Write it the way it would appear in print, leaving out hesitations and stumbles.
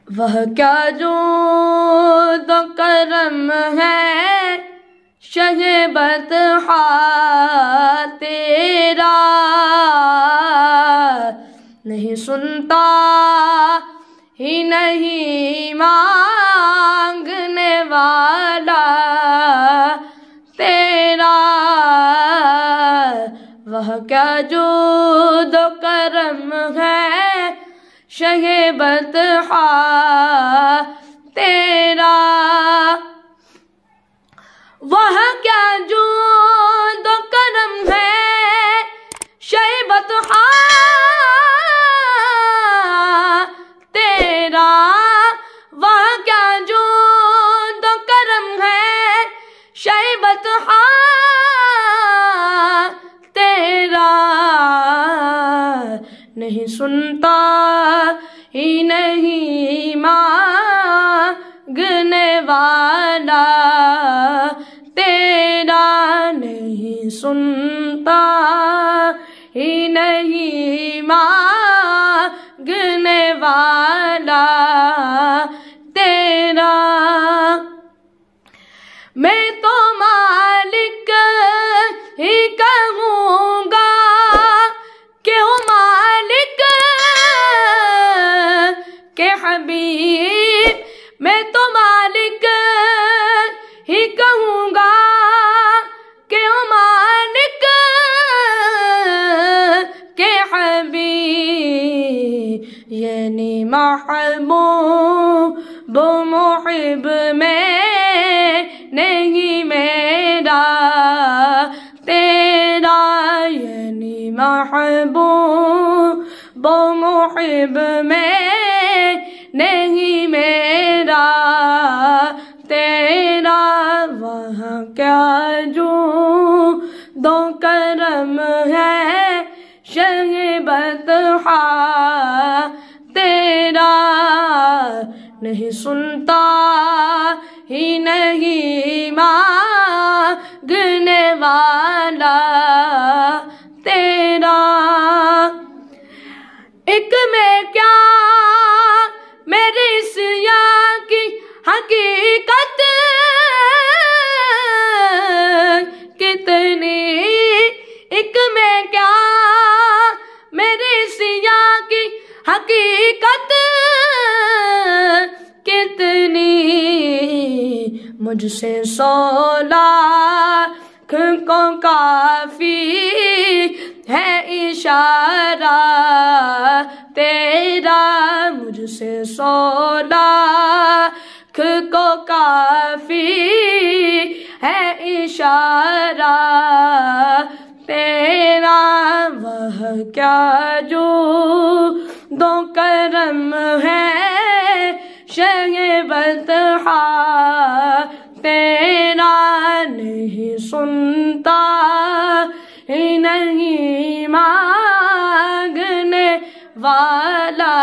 वह क्या जो तो करम है शहे बतहा तेरा, नहीं सुनता ही नहीं मांगने वाला तेरा। वह क्या जो दो करम है शहे बतहा तेरा। वह क्या जो दो करम है शहे बतहा तेरा। वह क्या जो दो करम है शहे बतहा तेरा, नहीं सुनता ही नहीं मांगने वाला तेरा, नहीं सुनता ही नहीं मांगने वाला तेरा। मैं तो मालिक ही कहूँगा कि हो मालिक के हबीब। मैं तो मालिक ही कहूँगा कि हो मालिक के हबीब। यानी महबूब मुहिब में नहीं मेरा तेरा, यानी महबूब मुहिब में नहीं मेरा तेरा। वह क्या जो दो करम है शहे बतहा तेरा, नहीं सुनता ही नहीं मांगने वाला तेरा। एक में क्या मेरी सिया की हकीकत कितनी, एक में क्या मेरी सिया की हकीकत कितनी। मुझसे 100 लाख को काफी है इशारा तेरा। मुझसे 100 लाख को काफी है इशारा तेरा। वह क्या जो दो करम है शहे बतहा तेरा, नहीं सुनता ही नहीं मांगने वाला